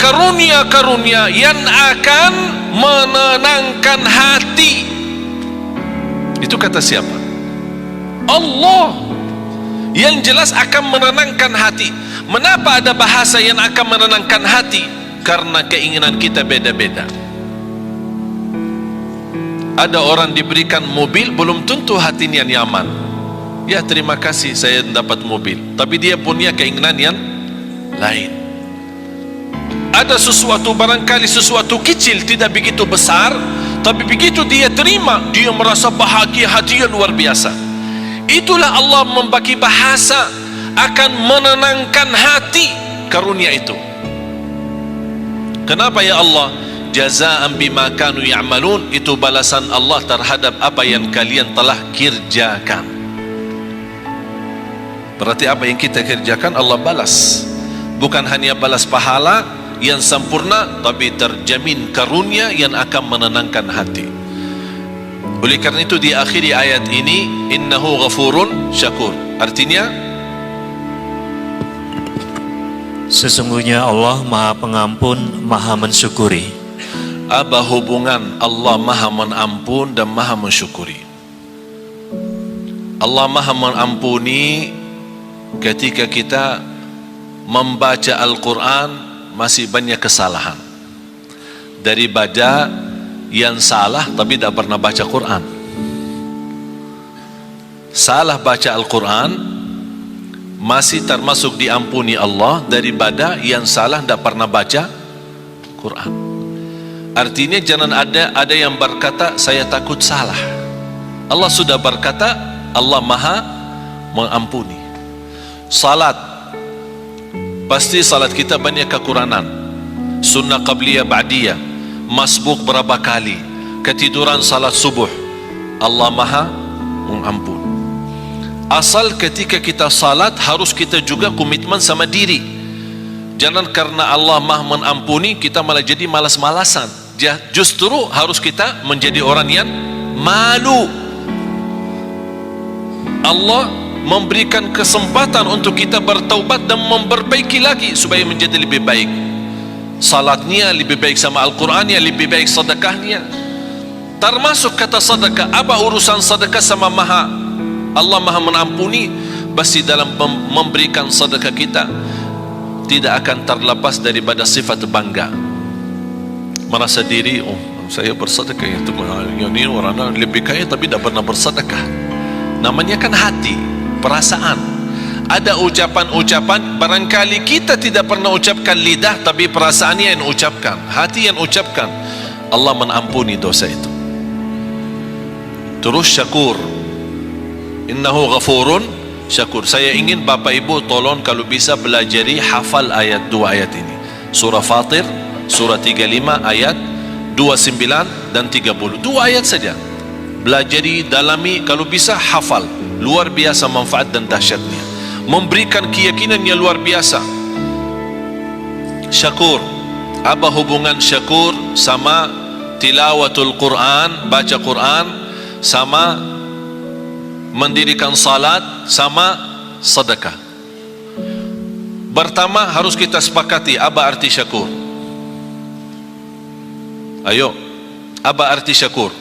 karunia-karunia yang akan menenangkan hati. Itu kata siapa? Allah. Yang jelas akan menenangkan hati. Mengapa ada bahasa yang akan menenangkan hati? Karena keinginan kita beda-beda. Ada orang diberikan mobil, belum tentu hatinya nyaman. Ya, terima kasih saya dapat mobil, tapi dia punya keinginan yang lain. Ada sesuatu, barangkali sesuatu kecil, tidak begitu besar, tapi begitu dia terima, dia merasa bahagia, hati yang luar biasa. Itulah Allah membagi bahasa akan menenangkan hati, karunia itu. Kenapa ya Allah? Jazaa'an bima kanu ya'malun, itu balasan Allah terhadap apa yang kalian telah kerjakan. Berarti apa yang kita kerjakan Allah balas. Bukan hanya balas pahala yang sempurna, tapi terjamin karunia yang akan menenangkan hati. Oleh karena itu di akhir ayat ini, innahu ghafurun syakur. Artinya, sesungguhnya Allah Maha Pengampun, Maha Mensyukuri. Apa hubungan Allah Maha Mengampun dan Maha Mensyukuri? Allah Maha Mengampuni ketika kita membaca Al-Quran masih banyak kesalahan. Daripada yang salah tapi tidak pernah baca Quran. Salah baca Al-Quran masih termasuk diampuni Allah daripada yang salah tidak pernah baca Quran. Artinya jangan ada yang berkata saya takut salah. Allah sudah berkata Allah Maha Mengampuni. Salat, pasti salat kita banyak kekurangan. Sunnah qabliyah ba'diyah, masbuk berapa kali, ketiduran salat subuh, Allah Maha Mengampun. Asal ketika kita salat harus kita juga komitmen sama diri. Jangan karena Allah Maha Mengampuni kita malah jadi malas-malasan. Justru harus kita menjadi orang yang malu. Allah memberikan kesempatan untuk kita bertaubat dan memperbaiki lagi supaya menjadi lebih baik. Salatnya lebih baik sama Al-Qurannya, lebih baik sedekahnya. Termasuk kata sedekah. Apa urusan sedekah sama Allah Maha Mengampuni? Pasti dalam memberikan sedekah kita tidak akan terlepas daripada sifat bangga, merasa diri, oh saya bersedekah, ini orang lebih kaya tapi tidak pernah bersedekah. Namanya kan hati, perasaan. Ada ucapan-ucapan barangkali kita tidak pernah ucapkan lidah, tapi perasaannya yang ucapkan, hati yang ucapkan. Allah mengampuni dosa itu. Terus syakur, innahu ghafurun syakur. Saya ingin Bapak Ibu tolong kalau bisa belajari hafal ayat 2 ayat ini. Surah Fatir, surah 35 ayat 29 dan 30. 2 ayat saja. Belajari, dalami, kalau bisa hafal. Luar biasa manfaat dan dahsyatnya. Memberikan keyakinan yang luar biasa. Syakur. Apa hubungan syakur sama tilawatul Quran, baca Quran, sama mendirikan salat, sama sedekah? Pertama harus kita sepakati apa arti syakur. Ayo, apa arti syakur?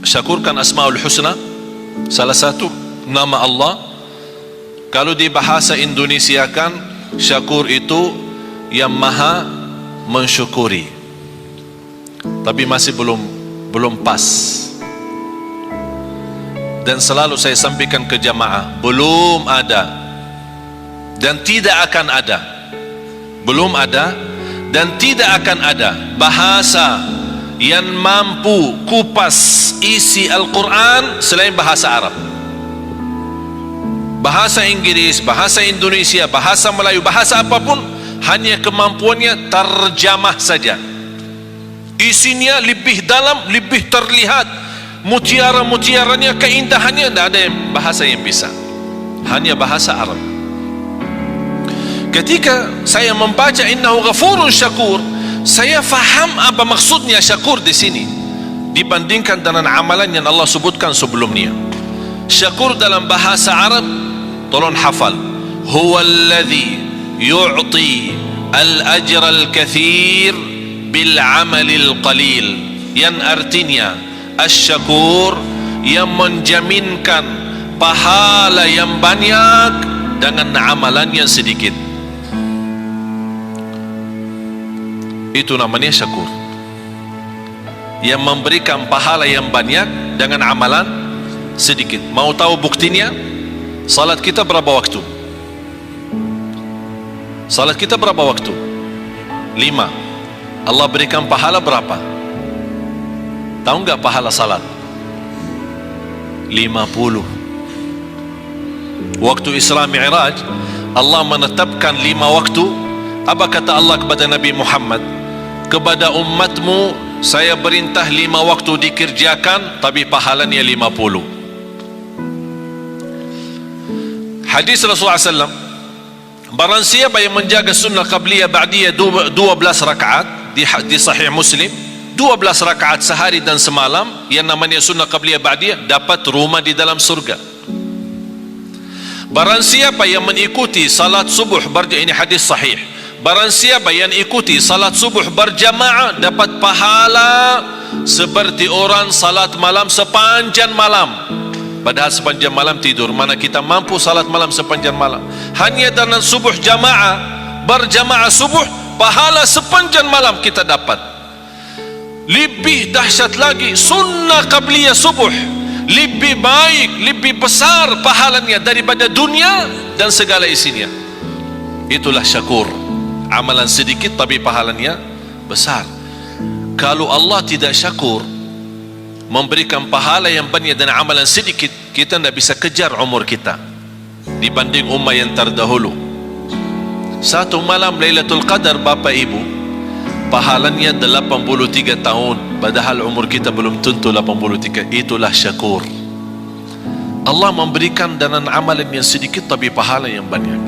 Syakur kan Asmaul Husna, salah satu nama Allah. Kalau di bahasa Indonesia kan syakur itu yang maha mensyukuri, tapi masih belum pas. Dan selalu saya sampaikan ke jamaah, belum ada dan tidak akan ada, belum ada dan tidak akan ada bahasa yang mampu kupas isi Al-Quran selain bahasa Arab. Bahasa Inggris, bahasa Indonesia, bahasa Melayu, bahasa apapun, hanya kemampuannya terjemah saja. Isinya lebih dalam, lebih terlihat, mutiara-mutiaranya, keindahannya, tidak ada bahasa yang bisa, hanya bahasa Arab. Ketika saya membaca innahu ghafurun syakur, saya faham apa maksudnya syakur di sini dibandingkan dengan amalan yang Allah sebutkan sebelumnya. Syakur dalam bahasa Arab, tolong hafal, huwallazi yu'ti al-ajra al-kathir bil-amalil qalil, yang artinya asy-syakur yang menjaminkan pahala yang banyak dengan amalan yang sedikit. Itu namanya syakur, yang memberikan pahala yang banyak dengan amalan sedikit. Mau tahu buktinya? Salat kita berapa waktu? Salat kita berapa waktu? 5. Allah berikan pahala berapa? Tahu enggak pahala salat? 50. Waktu Isra Mi'raj, Allah menetapkan 5 waktu. Apa kata Allah kepada Nabi Muhammad? Kepada umatmu saya perintah 5 waktu dikerjakan, tapi pahalanya 50. Hadis Rasulullah SAW, barang siapa yang menjaga sunnah qabliyah ba'diyah 12 rakaat, di Sahih Muslim, 12 rakaat sehari dan semalam, yang namanya sunnah qabliyah ba'diyah, dapat rumah di dalam surga. Barang siapa yang mengikuti salat subuh, ini hadis sahih, barang siapa yang ikuti salat subuh berjamaah dapat pahala seperti orang salat malam sepanjang malam. Padahal sepanjang malam tidur, mana kita mampu salat malam sepanjang malam. Hanya dengan subuh jamaah, berjamaah subuh, pahala sepanjang malam kita dapat. Lebih dahsyat lagi sunnah qabliyah subuh, lebih baik, lebih besar pahalanya daripada dunia dan segala isinya. Itulah syakur, amalan sedikit tapi pahalanya besar. Kalau Allah tidak syakur, memberikan pahala yang banyak dan amalan sedikit, kita tidak bisa kejar umur kita dibanding umat yang terdahulu. Satu malam Lailatul Qadar, Bapak Ibu, pahalanya 83 tahun, padahal umur kita belum tentu 83. Itulah syakur. Allah memberikan dengan amalan yang sedikit tapi pahala yang banyak.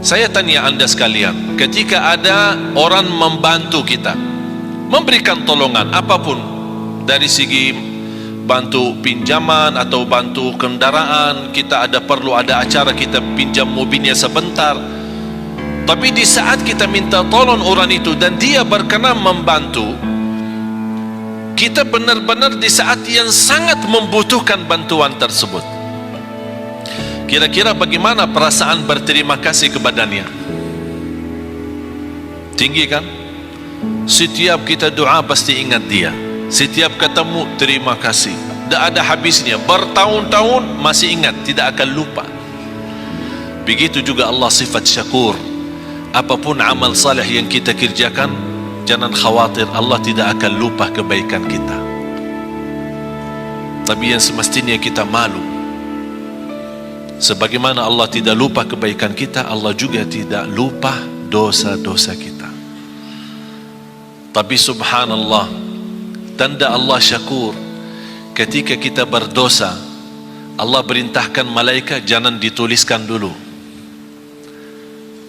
Saya tanya anda sekalian, ketika ada orang membantu kita, memberikan tolongan apapun, dari segi bantu pinjaman atau bantu kendaraan, kita perlu ada acara, kita pinjam mobilnya sebentar, tapi di saat kita minta tolong orang itu dan dia berkenan membantu kita, benar-benar di saat yang sangat membutuhkan bantuan tersebut, kira-kira bagaimana perasaan berterima kasih kepadanya? Tinggi kan? Setiap kita doa pasti ingat dia, setiap ketemu terima kasih, tidak ada habisnya, bertahun-tahun masih ingat, tidak akan lupa. Begitu juga Allah sifat syakur. Apapun amal saleh yang kita kerjakan, jangan khawatir, Allah tidak akan lupa kebaikan kita. Tapi yang semestinya kita malu, sebagaimana Allah tidak lupa kebaikan kita, Allah juga tidak lupa dosa-dosa kita. Tapi subhanallah, tanda Allah syakur, ketika kita berdosa, Allah perintahkan malaikat jangan dituliskan dulu.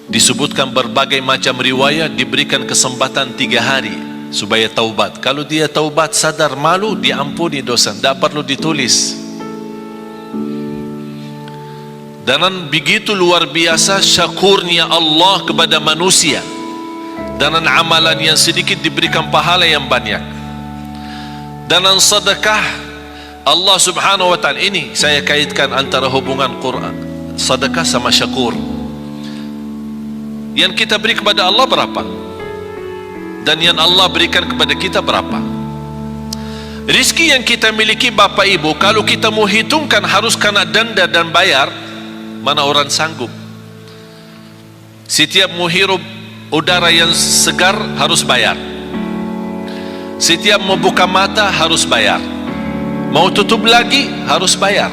Disebutkan berbagai macam riwayat, diberikan kesempatan 3 hari supaya taubat. Kalau dia taubat, sadar, malu, diampuni dosa, tidak perlu ditulis. Dan begitu luar biasa syakurnya Allah kepada manusia. Dan amalan yang sedikit diberikan pahala yang banyak. Dan sedekah Allah subhanahu wa ta'ala, ini saya kaitkan antara hubungan Quran, sedekah sama syakur. Yang kita beri kepada Allah berapa? Dan yang Allah berikan kepada kita berapa? Rizki yang kita miliki Bapak Ibu, kalau kita mau hitungkan harus kena denda dan bayar, mana orang sanggup? Setiap mau hirup udara yang segar harus bayar. Setiap mau buka mata harus bayar. Mau tutup lagi harus bayar.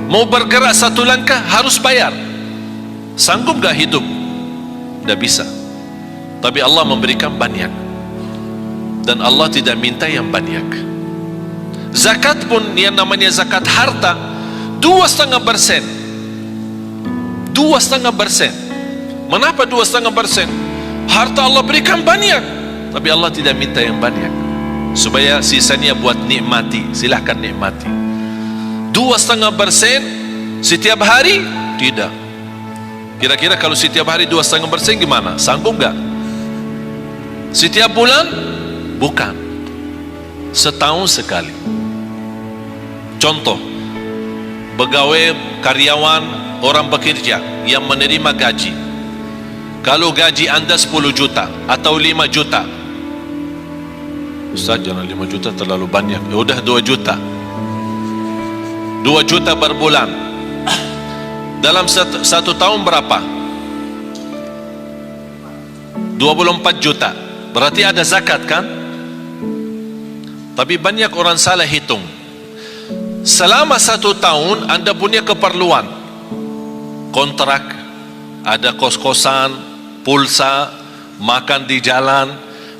Mau bergerak satu langkah harus bayar. Sanggup gak hidup? Tidak bisa. Tapi Allah memberikan banyak, dan Allah tidak minta yang banyak. Zakat pun yang namanya zakat harta 2,5%. 2,5%. Mengapa 2,5%? Harta Allah berikan banyak, tapi Allah tidak minta yang banyak, supaya sisanya buat nikmati. Silahkan nikmati. 2,5% setiap hari? Tidak. Kira-kira kalau setiap hari 2,5% gimana? Sanggup gak? Setiap bulan? Bukan, setahun sekali. Contoh, pegawai, karyawan, orang bekerja yang menerima gaji, kalau gaji anda 10 juta atau 5 juta, Ustaz jangan 5 juta terlalu banyak, ya udah 2 juta, 2 juta per bulan, dalam satu tahun berapa? 24 juta, berarti ada zakat kan? Tapi banyak orang salah hitung. Selama 1 tahun anda punya keperluan, kontrak, ada kos-kosan, pulsa, makan di jalan,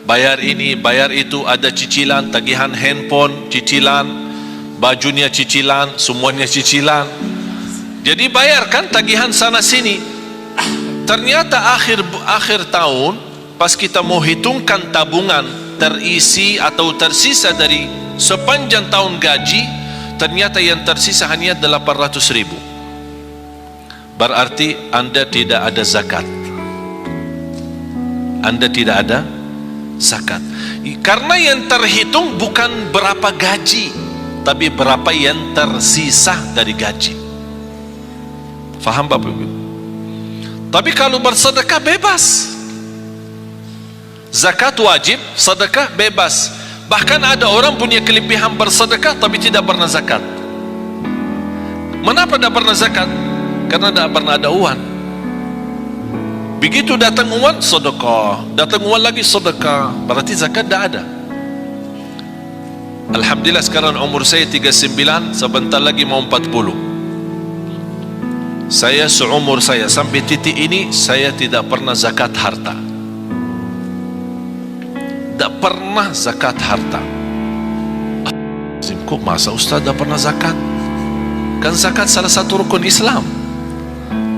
bayar ini, bayar itu, ada cicilan, tagihan handphone, cicilan, bajunya cicilan, semuanya cicilan. Jadi bayarkan tagihan sana sini. Ternyata akhir tahun, pas kita mau hitungkan tabungan terisi atau tersisa dari sepanjang tahun gaji, ternyata yang tersisa hanya 800.000. Berarti anda tidak ada zakat. Anda tidak ada zakat. Karena yang terhitung bukan berapa gaji, tapi berapa yang tersisa dari gaji. Faham Bapak Ibu? Tapi kalau bersedekah bebas. Zakat wajib, sedekah bebas. Bahkan ada orang punya kelebihan bersedekah tapi tidak pernah zakat. Mengapa tidak pernah zakat? Karena tidak pernah ada uang. Begitu datang uang, sedekah. Datang uang lagi, sedekah. Berarti zakat tidak ada. Alhamdulillah sekarang umur saya 39, sebentar lagi mau 40. Saya seumur saya sampai titik ini, saya tidak pernah zakat harta. Tak pernah zakat harta. Kok masa Ustaz tak pernah zakat? Kan zakat salah satu rukun Islam.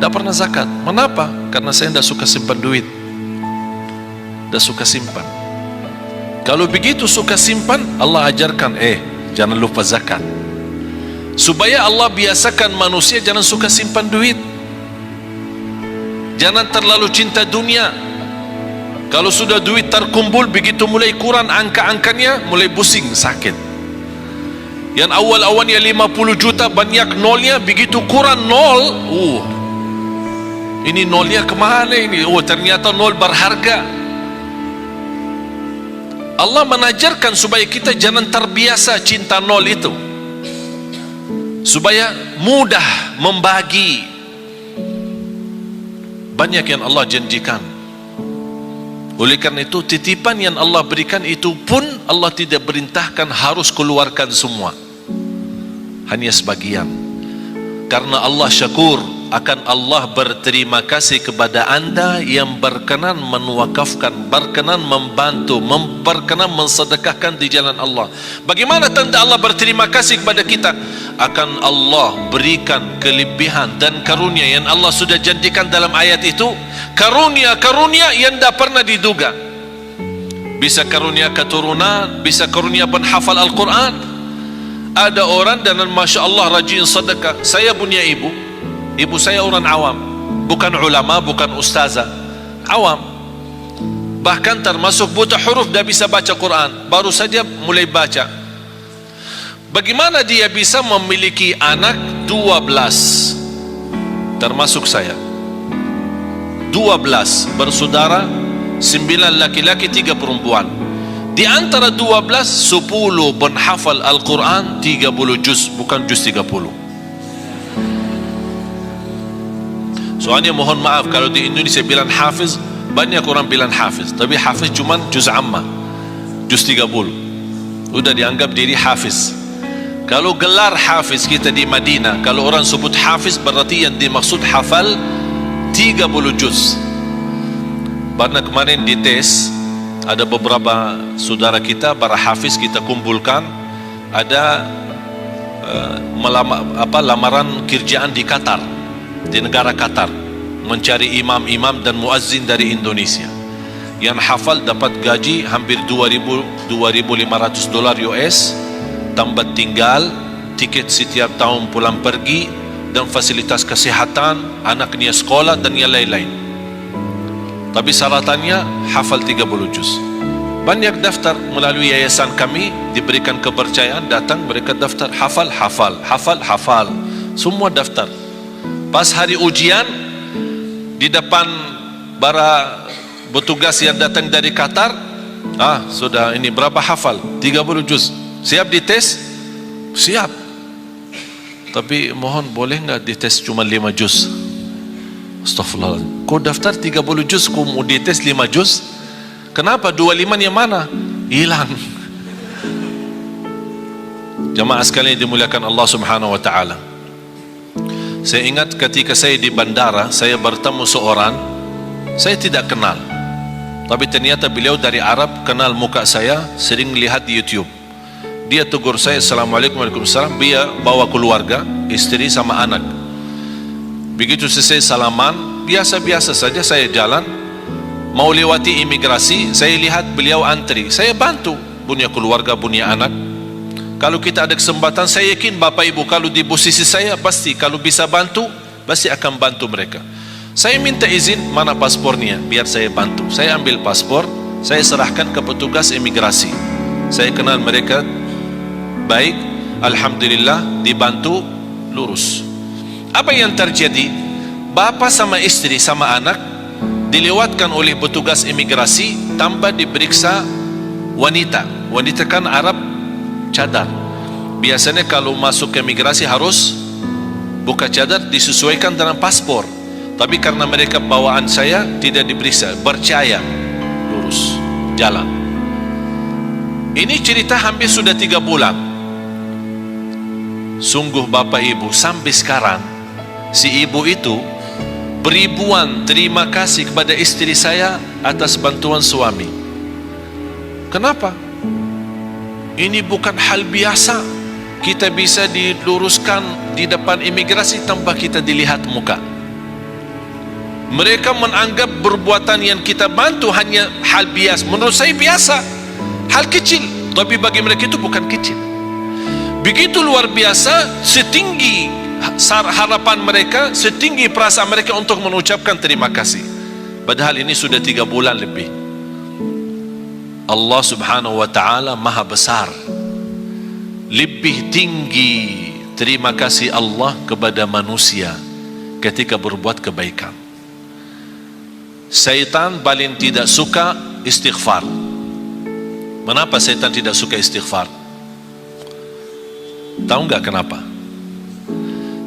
Tak pernah zakat. Kenapa? Karena saya tidak suka simpan duit. Tak suka simpan. Kalau begitu suka simpan, Allah ajarkan, jangan lupa zakat. Supaya Allah biasakan manusia jangan suka simpan duit. Jangan terlalu cinta dunia. Kalau sudah duit terkumpul, begitu mulai kurang angka-angkanya, mulai pusing, sakit. Yang awal-awalnya 50 juta, banyak nolnya, begitu kurang nol, ini nolnya kemana ini? Ternyata nol berharga. Allah menajarkan supaya kita jangan terbiasa cinta nol itu, supaya mudah membagi. Banyak yang Allah janjikan. Oleh karena itu, titipan yang Allah berikan itu pun Allah tidak perintahkan harus keluarkan semua, hanya sebagian. Karena Allah syakur, akan Allah berterima kasih kepada anda yang berkenan menwakafkan, berkenan membantu, berkenan mensedekahkan di jalan Allah. Bagaimana tanda Allah berterima kasih kepada kita? Akan Allah berikan kelebihan dan karunia yang Allah sudah janjikan dalam ayat itu. Karunia-karunia yang tidak pernah diduga. Bisa karunia keturunan, bisa karunia penghafal Al-Quran. Ada orang dan Masya Allah rajin sedekah. Saya punya ibu saya orang awam, bukan ulama, bukan ustazah, awam. Bahkan termasuk buta huruf, dah bisa baca Quran, baru saja mulai baca. Bagaimana dia bisa memiliki anak 12, termasuk saya, 12 bersaudara, 9 laki-laki, 3 perempuan. Di antara 12, 10 penghafal Al-Quran, 30 juz, bukan juz 30. Soalnya mohon maaf, kalau di Indonesia bilang hafiz, banyak orang bilang hafiz, tapi hafiz cuma juz amma, juz 30, udah dianggap diri hafiz. Kalau gelar hafiz kita di Madinah, kalau orang sebut hafiz, berarti yang dimaksud hafal 30 juz. Karena kemarin di tes, ada beberapa saudara kita, para hafiz kita kumpulkan, ada lamaran kerjaan di Qatar, di negara Qatar, mencari imam-imam dan muazzin dari Indonesia. Yang hafal dapat gaji hampir 2.500 dolar US, tambah tinggal, tiket setiap tahun pulang pergi, dan fasilitas kesihatan, anaknya sekolah dan yang lain-lain. Tapi syaratannya hafal 30 juz. Banyak daftar melalui yayasan kami, diberikan kepercayaan, datang mereka daftar, hafal, semua daftar. Pas hari ujian, di depan para petugas yang datang dari Qatar, sudah ini berapa hafal? 30 juz. Siap dites? Siap. Tapi mohon boleh enggak dites cuma 5 juz? Astagfirullah. Kau daftar 30 juz, kau mau dites 5 juz? Kenapa? 25 yang mana? Hilang. Jamaah sekalian dimuliakan Allah Subhanahu wa taala. Saya ingat ketika saya di bandara, saya bertemu seorang saya tidak kenal. Tapi ternyata beliau dari Arab, kenal muka saya, sering lihat di YouTube. Dia tegur saya, Assalamualaikum, Waalaikumsalam. Dia bawa keluarga, istri sama anak. Begitu selesai salaman, biasa-biasa saja saya jalan, mau lewati imigrasi, saya lihat beliau antri. Saya bantu, punya keluarga, punya anak. Kalau kita ada kesempatan, saya yakin Bapak Ibu kalau di posisi saya, pasti kalau bisa bantu, pasti akan bantu mereka. Saya minta izin, mana paspornya, biar saya bantu. Saya ambil paspor, saya serahkan ke petugas imigrasi. Saya kenal mereka baik, alhamdulillah, dibantu, lurus. Apa yang terjadi? Bapa sama istri sama anak dilewatkan oleh petugas imigrasi tanpa diperiksa wanita. Wanita kan Arab cadar. Biasanya kalau masuk ke imigrasi harus buka cadar, disesuaikan dengan paspor. Tapi karena mereka bawaan saya tidak diperiksa, percaya, lurus, jalan. Ini cerita hampir sudah 3 bulan. Sungguh Bapak Ibu, sampai sekarang si ibu itu beribuan terima kasih kepada istri saya atas bantuan suami. Kenapa? Ini bukan hal biasa. Kita bisa diluruskan di depan imigrasi tanpa kita dilihat muka. Mereka menganggap perbuatan yang kita bantu hanya hal biasa. Menurut saya biasa, hal kecil, tapi bagi mereka itu bukan kecil. Begitu luar biasa, setinggi harapan mereka, setinggi perasaan mereka untuk mengucapkan terima kasih. Padahal ini sudah 3 bulan lebih. Allah Subhanahu wa ta'ala maha besar. Lebih tinggi terima kasih Allah kepada manusia ketika berbuat kebaikan. Syaitan paling tidak suka istighfar. Kenapa syaitan tidak suka istighfar? Tahu enggak kenapa?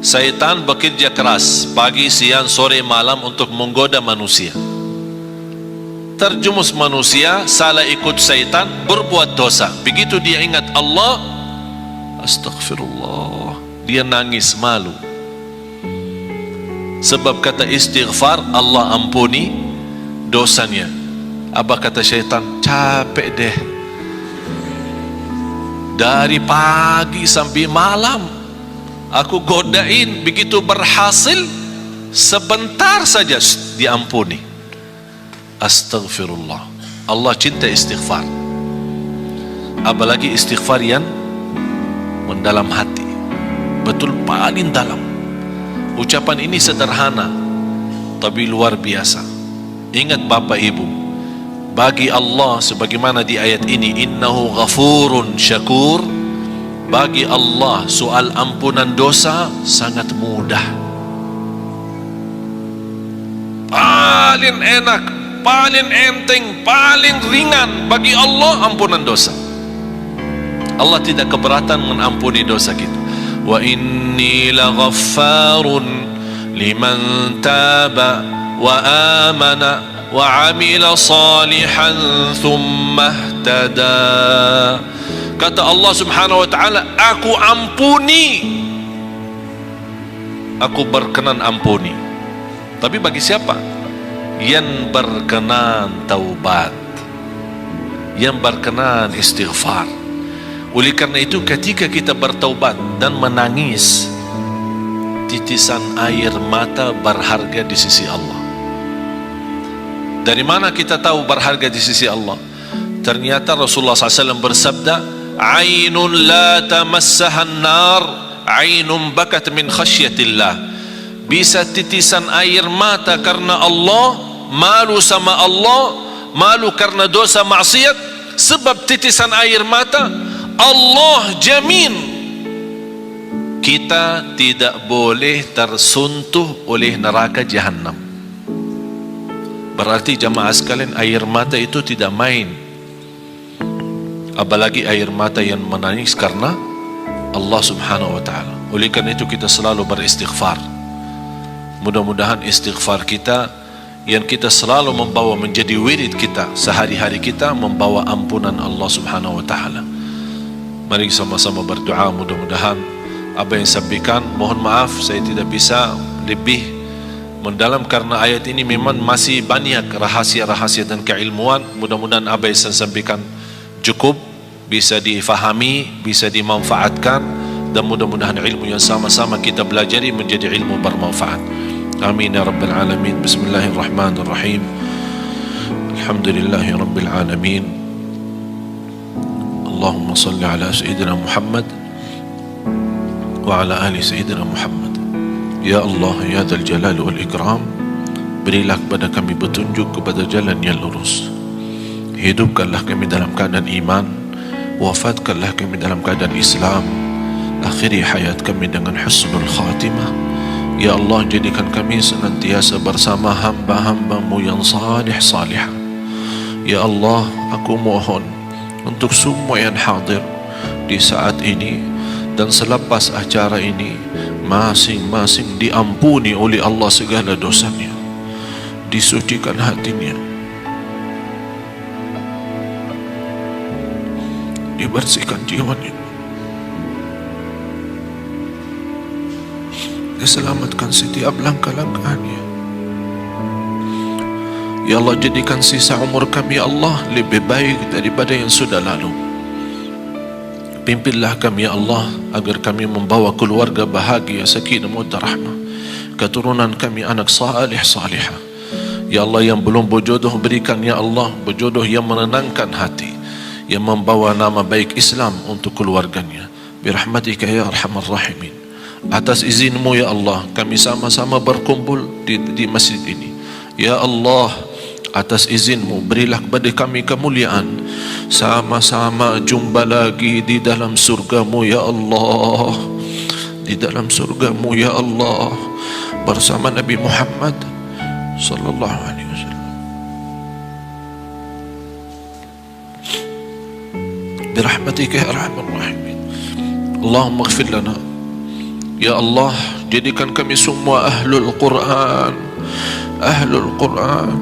Syaitan bekerja keras pagi, siang, sore, malam untuk menggoda manusia. Terjumus manusia, salah ikut syaitan, berbuat dosa. Begitu dia ingat Allah, astagfirullah, dia nangis malu. Sebab kata istighfar, Allah ampuni dosanya. Apa kata syaitan? Capek deh, dari pagi sampai malam aku godain, begitu berhasil sebentar saja diampuni. Astagfirullah. Allah cinta istighfar, apalagi istighfar yang mendalam hati, betul paling dalam. Ucapan ini sederhana tapi luar biasa. Ingat Bapak Ibu, bagi Allah sebagaimana di ayat ini, innahu ghafurun syakur, bagi Allah soal ampunan dosa sangat mudah, paling enak, paling enteng, paling ringan bagi Allah ampunan dosa. Allah tidak keberatan mengampuni dosa kita. Wa inni laghaffarun liman taba wa amana wa amila salihan thumma ihtada. Kata Allah Subhanahu wa ta'ala, aku ampuni, aku berkenan ampuni. Tapi bagi siapa? Yang berkenan taubat, yang berkenan istighfar. Oleh karena itu ketika kita bertaubat dan menangis, titisan air mata berharga di sisi Allah. Dari mana kita tahu berharga di sisi Allah? Ternyata Rasulullah SAW bersabda, ainun la tamassahan nar, ainun bakat min khasyatillah. bisa titisan air mata karena Allah, malu sama Allah, malu karena dosa maksiat, sebab titisan air mata, Allah jamin kita tidak boleh tersentuh oleh neraka Jahannam. Berarti jamaah sekalian, air mata itu tidak main, apalagi air mata yang menangis karena Allah subhanahu wa ta'ala. Oleh karena itu kita selalu beristighfar. Mudah-mudahan istighfar kita yang kita selalu membawa menjadi wirid kita sehari-hari kita, membawa ampunan Allah subhanahu wa ta'ala. Mari sama-sama berdoa. Mudah-mudahan apa yang sampaikan, mohon maaf saya tidak bisa lebih mendalam karena ayat ini memang masih banyak rahasia-rahasia dan keilmuan. Mudah-mudahan apa yang saya sampaikan cukup bisa difahami, bisa dimanfaatkan, dan mudah-mudahan ilmu yang sama-sama kita pelajari menjadi ilmu bermanfaat. Amin ya rabbal alamin. Bismillahirrahmanirrahim. Alhamdulillahi rabbil alamin. Allahumma salli ala sayyidina Muhammad wa ala ali sayyidina Muhammad. Ya Allah, ya Dzal Jalal wal Ikram, berilah kepada kami petunjuk kepada jalan yang lurus. Hidupkanlah kami dalam keadaan iman, wafatkanlah kami dalam keadaan Islam, akhiri hayat kami dengan husnul khatimah. Ya Allah, jadikan kami senantiasa bersama hamba-hamba-Mu yang salih-salihah. Ya Allah, aku mohon untuk semua yang hadir di saat ini dan selepas acara ini, masing-masing diampuni oleh Allah segala dosanya, disucikan hatinya, dibersihkan jiwanya, diselamatkan setiap langkah-langkahnya. Ya Allah, jadikan sisa umur kami, ya Allah, lebih baik daripada yang sudah lalu. Pimpinlah kami, ya Allah, agar kami membawa keluarga bahagia, sakinah, mawaddah, rahmah, keturunan kami anak salih salihah. Ya Allah, yang belum berjodoh, berikan ya Allah berjodoh yang menenangkan hati, yang membawa nama baik Islam untuk keluarganya. Birahmatika ya arhamar rahimin. Atas izin-Mu ya Allah, kami sama-sama berkumpul di masjid ini. Ya Allah, atas izin-Mu berilah kepada kami kemuliaan, sama-sama jumpa lagi di dalam surga-Mu ya Allah, di dalam surga-Mu ya Allah, bersama Nabi Muhammad sallallahu alaihi wasallam. Birahmatika ya arhamar rahimin. Allahumma ighfir lana. Ya Allah, jadikan kami semua ahlul Quran, ahlul Quran,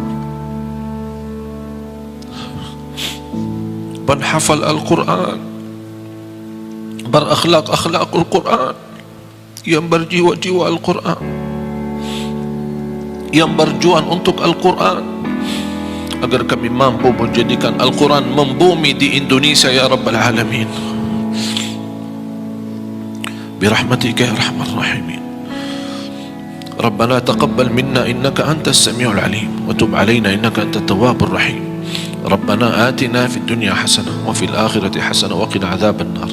penhafal Al-Quran, berakhlak-akhlakul Quran, yang berjiwa-jiwa Al-Quran, yang berjuang untuk Al-Quran, agar kami mampu menjadikan Al-Quran membumi di Indonesia ya Rabbal Alamin. برحمتك يا أرحم الراحمين. ربنا تقبل منا إنك أنت السميع العليم وتب علينا إنك أنت التواب الرحيم. ربنا آتنا في الدنيا حسنة وفي الآخرة حسنة وقنا عذاب النار.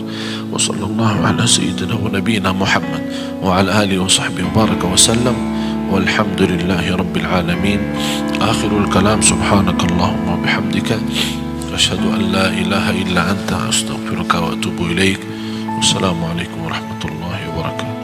وصلى الله على سيدنا ونبينا محمد وعلى آله وصحبه وبارك وسلم والحمد لله رب العالمين. آخر الكلام سبحانك اللهم وبحمدك أشهد أن لا إله إلا أنت أستغفرك وأتوب إليك. والسلام عليكم ورحمة الله وبركاته.